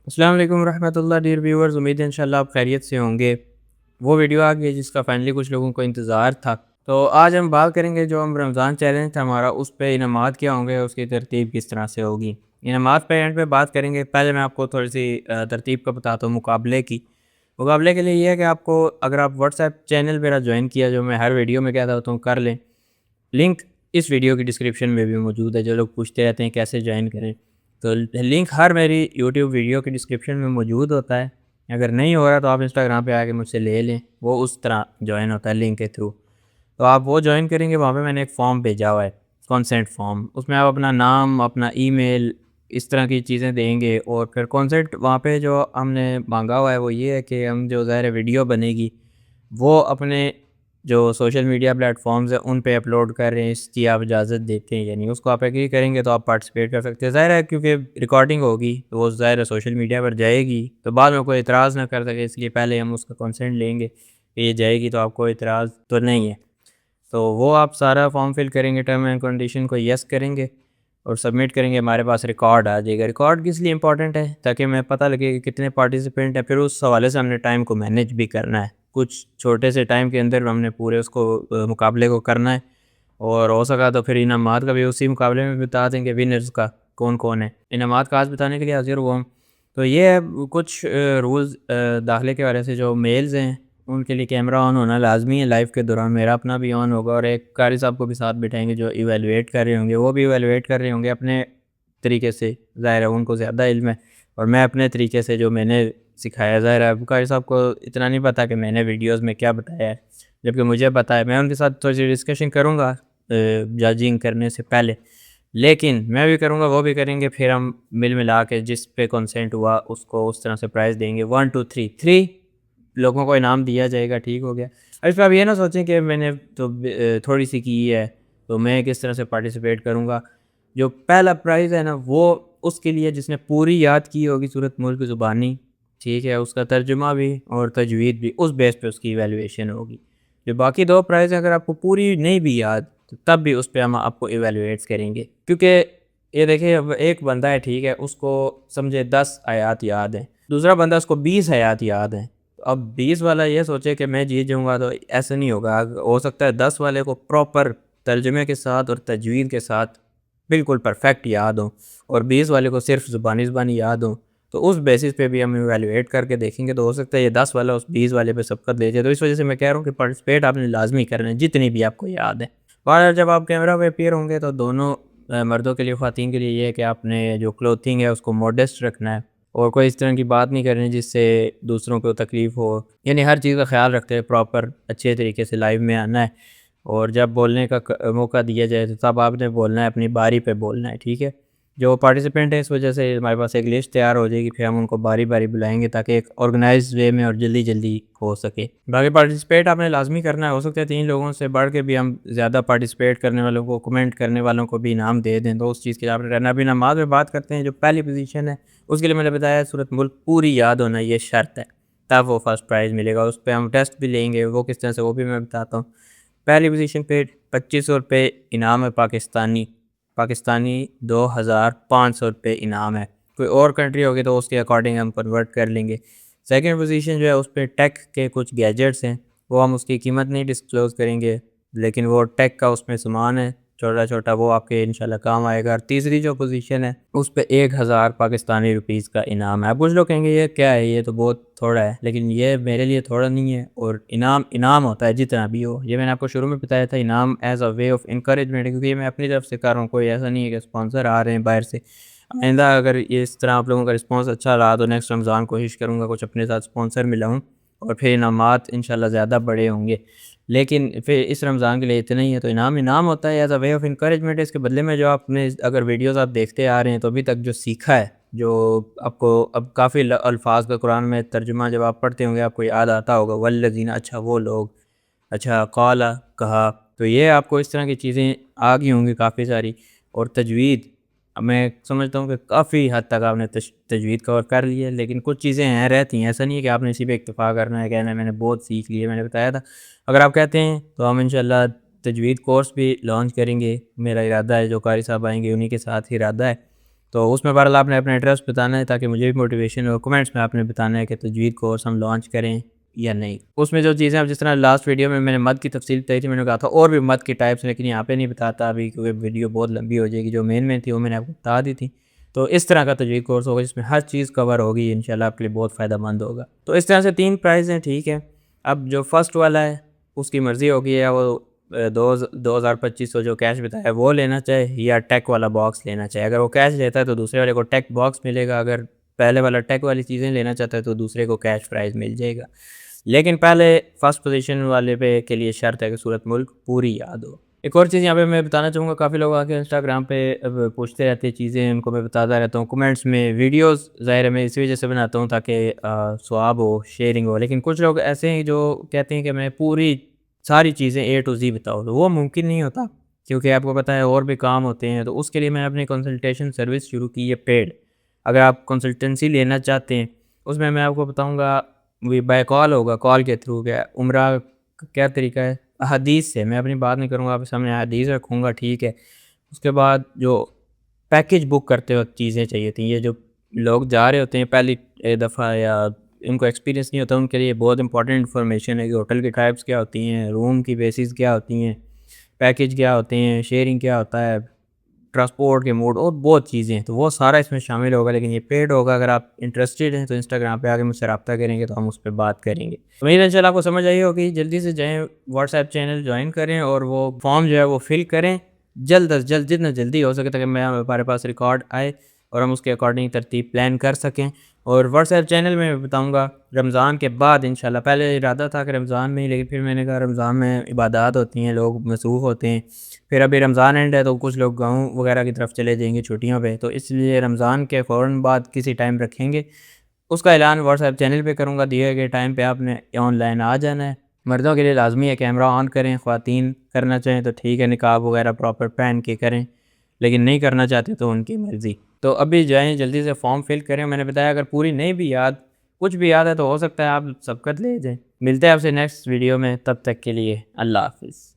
السلام علیکم ورحمۃ اللہ ڈیئر ویورز، امید ہے انشاءاللہ آپ خیریت سے ہوں گے۔ وہ ویڈیو آ گئی جس کا فائنلی کچھ لوگوں کو انتظار تھا۔ تو آج ہم بات کریں گے جو ہم رمضان چیلنج تھا ہمارا، اس پہ انعامات کیا ہوں گے، اس کی ترتیب کس طرح سے ہوگی۔ انعامات پہ اینڈ پہ بات کریں گے۔ پہلے میں آپ کو تھوڑی سی ترتیب کا بتاتا ہوں مقابلے کی۔ مقابلے کے لیے یہ ہے کہ آپ کو اگر آپ واٹس ایپ چینل میرا جوائن کیا، جو میں ہر ویڈیو میں کہتا ہوتا ہوں کر لیں، لنک اس ویڈیو کی ڈسکرپشن میں بھی موجود ہے۔ جو لوگ پوچھتے رہتے ہیں کیسے جوائن کریں، تو لنک ہر میری یوٹیوب ویڈیو کی ڈسکرپشن میں موجود ہوتا ہے۔ اگر نہیں ہو رہا تو آپ انسٹاگرام پہ آ کے مجھ سے لے لیں، وہ اس طرح جوائن ہوتا ہے لنک کے تھرو۔ تو آپ وہ جوائن کریں گے، وہاں پہ میں نے ایک فارم بھیجا ہوا ہے، کانسنٹ فارم۔ اس میں آپ اپنا نام، اپنا ای میل، اس طرح کی چیزیں دیں گے، اور پھر کانسنٹ وہاں پہ جو ہم نے مانگا ہوا ہے وہ یہ ہے کہ ہم جو ظاہر ویڈیو بنے گی وہ اپنے جو سوشل میڈیا پلیٹ فارمز ہیں ان پہ اپلوڈ کر رہے ہیں، اس کی آپ اجازت دیتے ہیں یعنی اس کو آپ ایگری کریں گے تو آپ پارٹیسپیٹ کر سکتے ہیں۔ ظاہر ہے کیونکہ ریکارڈنگ ہوگی تو وہ ظاہر ہے سوشل میڈیا پر جائے گی، تو بعد میں کوئی اعتراض نہ کر سکے، اس لیے پہلے ہم اس کا کنسنٹ لیں گے کہ یہ جائے گی تو آپ کو اعتراض تو نہیں ہے۔ تو وہ آپ سارا فارم فل کریں گے، ٹرم اینڈ کنڈیشن کو یس کریں گے اور سبمٹ کریں گے، ہمارے پاس ریکارڈ آ جائے گا۔ ریکارڈ کس لیے امپورٹنٹ ہے؟ تاکہ ہمیں پتہ لگے کہ کتنے پارٹیسپینٹ ہیں، پھر اس حوالے سے ہم نے ٹائم کو مینیج بھی کرنا ہے۔ کچھ چھوٹے سے ٹائم کے اندر ہم نے پورے اس کو مقابلے کو کرنا ہے، اور ہو سکا تو پھر انعامات کا بھی اسی مقابلے میں بتا دیں گے، ونرز کا کون کون ہے۔ انعامات کا آج بتانے کے لیے حاضر ہوا ہوں۔ تو یہ ہے کچھ رولز داخلے کے وجہ سے۔ جو میلز ہیں ان کے لیے کیمرہ آن ہونا لازمی ہے لائیو کے دوران، میرا اپنا بھی آن ہوگا، اور ایک قاری صاحب کو بھی ساتھ بٹھائیں گے جو ایویلویٹ کر رہے ہوں گے، وہ بھی ایویلویٹ کر رہے ہوں گے اپنے طریقے سے، ظاہر ہے ان کو زیادہ علم ہے، اور میں اپنے طریقے سے جو میں نے سکھایا، ظاہر ہے قاری صاحب کو اتنا نہیں پتہ کہ میں نے ویڈیوز میں کیا بتایا ہے، جبکہ مجھے پتہ ہے۔ میں ان کے ساتھ تھوڑی سی ڈسکشن کروں گا ججنگ کرنے سے پہلے، لیکن میں بھی کروں گا، وہ بھی کریں گے، پھر ہم مل ملا کے جس پہ کنسنٹ ہوا اس کو اس طرح سے پرائز دیں گے۔ 1 2 3 لوگوں کو انعام دیا جائے گا، ٹھیک ہو گیا۔ اب اس پہ آپ یہ نہ سوچیں کہ میں نے تو تھوڑی سی کی ہے تو میں کس طرح سے پارٹیسپیٹ کروں گا۔ جو پہلا پرائز ہے نا وہ اس کے لیے جس نے پوری یاد کی ہوگی صورت ملک زبانی، ٹھیک ہے، اس کا ترجمہ بھی اور تجوید بھی، اس بیس پہ اس کی ایویلویشن ہوگی۔ جو باقی دو پرائز ہیں اگر آپ کو پوری نہیں بھی یاد تو تب بھی اس پہ ہم آپ کو ایویلویٹس کریں گے، کیونکہ یہ دیکھیں ایک بندہ ہے، ٹھیک ہے، اس کو سمجھے 10 آیات یاد ہیں، دوسرا بندہ اس کو 20 آیات یاد ہیں۔ تو اب 20 والا یہ سوچے کہ میں جیت جاؤں گا تو ایسا نہیں ہوگا۔ ہو سکتا ہے 10 والے کو پراپر ترجمے کے ساتھ اور تجوید کے ساتھ بالکل پرفیکٹ یاد ہوں، اور 20 والے کو صرف زبانی یاد ہوں۔ تو اس بیسس پہ بھی ہم ایویلویٹ کر کے دیکھیں گے، تو ہو سکتا ہے یہ 10 والا اس 20 والے پہ سبقت لے جائے۔ تو اس وجہ سے میں کہہ رہا ہوں کہ پارٹیسپیٹ آپ نے لازمی کرنا ہے جتنی بھی آپ کو یاد ہے۔ اور جب آپ کیمرہ پہ اپیئر ہوں گے تو دونوں مردوں کے لیے خواتین کے لیے یہ ہے کہ آپ نے جو کلوتھنگ ہے اس کو موڈسٹ رکھنا ہے، اور کوئی اس طرح کی بات نہیں کرنی جس سے دوسروں کو تکلیف ہو، یعنی ہر چیز کا خیال رکھتے ہیں، پراپر اچھے طریقے سے لائیو میں آنا ہے، اور جب بولنے کا موقع دیا جائے تو تب آپ نے بولنا ہے، اپنی باری پہ بولنا ہے، ٹھیک ہے۔ جو پارٹیسپینٹ ہے اس وجہ سے ہمارے پاس ایک لسٹ تیار ہو جائے گی، پھر ہم ان کو باری باری بلائیں گے تاکہ ایک آرگنائز وے میں اور جلدی جلدی ہو سکے۔ باقی پارٹیسپیٹ آپ نے لازمی کرنا ہے۔ ہو سکتا ہے 3 لوگوں سے بڑھ کے بھی ہم زیادہ پارٹیسپیٹ کرنے والوں کو، کمنٹ کرنے والوں کو بھی انعام دے دیں، تو اس چیز کے آپ نے رہنا بھی۔ نماز میں بات کرتے ہیں، جو پہلی پوزیشن ہے اس کے لیے میں نے بتایا سورۃ ملک پوری یاد ہونا یہ شرط ہے، تب وہ فرسٹ پرائز ملے گا۔ اس پہ ہم ٹیسٹ بھی لیں گے، وہ کس طرح سے وہ بھی میں بتاتا ہوں۔ پہلی پوزیشن پہ 2500 روپے انعام ہے، پاکستانی 2500 روپے انعام ہے۔ کوئی اور کنٹری ہوگی تو اس کے اکارڈنگ ہم کنورٹ کر لیں گے۔ سیکنڈ پوزیشن جو ہے اس پہ ٹیک کے کچھ گیجٹس ہیں، وہ ہم اس کی قیمت نہیں ڈسکلوز کریں گے، لیکن وہ ٹیک کا اس میں سامان ہے چھوٹا چھوٹا، وہ آپ کے انشاءاللہ کام آئے گا۔ اور تیسری جو پوزیشن ہے اس پہ 1000 پاکستانی روپیز کا انعام ہے۔ اب کچھ لوگ کہیں گے یہ کیا ہے، یہ تو بہت تھوڑا ہے، لیکن یہ میرے لیے تھوڑا نہیں ہے، اور انعام ہوتا ہے جتنا بھی ہو۔ یہ میں نے آپ کو شروع میں بتایا تھا، انعام as a way of encouragement, کیونکہ یہ میں اپنی طرف سے کر رہا ہوں، کوئی ایسا نہیں ہے کہ اسپانسر آ رہے ہیں باہر سے۔ آئندہ اگر یہ اس طرح آپ لوگوں کا رسپانس اچھا رہا تو نیکسٹ رمضان کوشش کروں گا کچھ اپنے ساتھ اسپانسر ملاؤں، اور پھر انعامات انشاءاللہ زیادہ بڑے ہوں گے۔ لیکن پھر اس رمضان کے لیے اتنا ہی ہے، تو انعام ہوتا ہے as a way of encouragement. اس کے بدلے میں جو آپ نے اگر ویڈیوز آپ دیکھتے آ رہے ہیں تو ابھی تک جو سیکھا ہے، جو آپ کو اب کافی الفاظ کا قرآن میں ترجمہ جب آپ پڑھتے ہوں گے آپ کو یاد آتا ہوگا، والذین، اچھا وہ لوگ، اچھا قال کہا، تو یہ آپ کو اس طرح کی چیزیں آ گئی ہوں گی کافی ساری۔ اور تجوید، اب میں سمجھتا ہوں کہ کافی حد تک آپ نے تجوید کور کر لی ہے، لیکن کچھ چیزیں ہیں رہتی ہیں، ایسا نہیں ہے کہ آپ نے اسی پہ اکتفا کرنا ہے، کہنا ہے میں نے بہت سیکھ لی ہے۔ میں نے بتایا تھا اگر آپ کہتے ہیں تو ہم انشاءاللہ تجوید کورس بھی لانچ کریں گے، میرا ارادہ ہے، جو قاری صاحب آئیں گے انہی کے ساتھ ارادہ ہے۔ تو اس میں بہرحال آپ نے اپنا ایڈریس بتانا ہے تاکہ مجھے بھی موٹیویشن ہو. کمنٹس میں آپ نے بتانا ہے کہ تجوید کورس ہم لانچ کریں یا نہیں. اس میں جو چیزیں اب جس طرح لاسٹ ویڈیو میں نے مد کی تفصیل بتائی تھی, میں نے کہا تھا اور بھی مد کی ٹائپس, لیکن یہاں پہ نہیں بتاتا ابھی کیونکہ ویڈیو بہت لمبی ہو جائے گی. جو مین تھی وہ میں نے آپ کو بتا دی تھی. تو اس طرح کا تجوید کورس ہوگا جس میں ہر چیز کور ہوگی, انشاءاللہ آپ کے لیے بہت فائدہ مند ہوگا. تو اس طرح سے 3 پرائز ہیں, ٹھیک ہے. اب جو فرسٹ والا ہے اس کی مرضی ہوگی, یا وہ 2250 جو کیش بتایا ہے وہ لینا چاہے, یا ٹیک والا باکس لینا چاہے. اگر وہ کیش لیتا ہے تو دوسرے والے کو ٹیک باکس ملے گا, اگر پہلے والا ٹیک والی چیزیں لینا چاہتا ہے تو دوسرے کو کیش پرائز مل جائے گا. لیکن پہلے فرسٹ پوزیشن والے پہ کے لیے شرط ہے کہ صورت ملک پوری یاد ہو. ایک اور چیز یہاں پہ میں بتانا چاہوں گا, کافی لوگ آ کے انسٹاگرام پہ پوچھتے رہتے ہیں چیزیں, ان کو میں بتاتا رہتا ہوں کمنٹس میں. ویڈیوز ظاہر ہے میں اسی وجہ سے بناتا ہوں تاکہ ثواب ہو, شیئرنگ ہو. لیکن کچھ لوگ ایسے ہیں جو کہتے ہیں کہ میں پوری ساری چیزیں A to Z بتاؤ, تو وہ ممکن نہیں ہوتا کیونکہ آپ کو پتہ ہے اور بھی کام ہوتے ہیں. تو اس کے لیے میں اپنی کنسلٹیشن سروس شروع کی ہے پیڈ. اگر آپ کنسلٹنسی لینا چاہتے ہیں اس میں آپ کو بتاؤں گا بائی کال ہوگا, کال کے تھرو. کیا عمرہ کیا طریقہ ہے, حدیث سے میں اپنی بات نہیں کروں گا, آپ کے سامنے حدیث رکھوں گا, ٹھیک ہے. اس کے بعد جو پیکیج بک کرتے وقت چیزیں چاہیے تھیں, یہ جو لوگ جا رہے ہوتے ہیں پہلی دفعہ یا ان کو ایکسپیرینس نہیں ہوتا, ان کے لیے بہت امپورٹنٹ انفارمیشن ہے کہ ہوٹل کی ٹائپس کیا ہوتی ہیں, روم کی بیسز کیا ہوتی ہیں, پیکیج کیا ہوتے ہیں, شیئرنگ کیا ہوتا ہے, ٹرانسپورٹ کے موڈ, اور بہت چیزیں ہیں. تو وہ سارا اس میں شامل ہوگا, لیکن یہ پیڈ ہوگا. اگر آپ انٹرسٹیڈ ہیں تو انسٹاگرام پہ آ کے مجھ سے رابطہ کریں گے تو ہم اس پہ بات کریں گے. امید ہے انشاءاللہ آپ کو سمجھ آئی ہوگی. جلدی سے جائیں واٹس ایپ چینل جوائن کریں اور وہ فارم جو ہے وہ فل کریں جلد از جلد, جتنا جلدی ہو سکے, تاکہ ہمارے پاس ریکارڈ آئے اور ہم اس کے اکارڈنگ ترتیب پلان کر سکیں. اور واٹس ایپ چینل میں بتاؤں گا رمضان کے بعد انشاءاللہ. پہلے ارادہ تھا کہ رمضان میں ہی, لیکن پھر میں نے کہا رمضان میں عبادات ہوتی ہیں, لوگ مصروف ہوتے ہیں. پھر ابھی رمضان اینڈ ہے تو کچھ لوگ گاؤں وغیرہ کی طرف چلے جائیں گے چھٹیوں پہ, تو اس لیے رمضان کے فوراً بعد کسی ٹائم رکھیں گے. اس کا اعلان واٹس ایپ چینل پہ کروں گا. دیے گئے ٹائم پہ آپ نے آن لائن آ جانا ہے. مردوں کے لیے لازمی ہے کیمرہ آن کریں, خواتین کرنا چاہیں تو ٹھیک ہے, نقاب وغیرہ پراپر پہن کے کریں, لیکن نہیں کرنا چاہتے تو ان کی مرضی. تو ابھی جائیں جلدی سے فارم فل کریں. میں نے بتایا اگر پوری نہیں بھی یاد, کچھ بھی یاد ہے تو ہو سکتا ہے آپ سبقت لے جائیں. ملتے ہیں آپ سے نیکسٹ ویڈیو میں, تب تک کے لیے اللہ حافظ.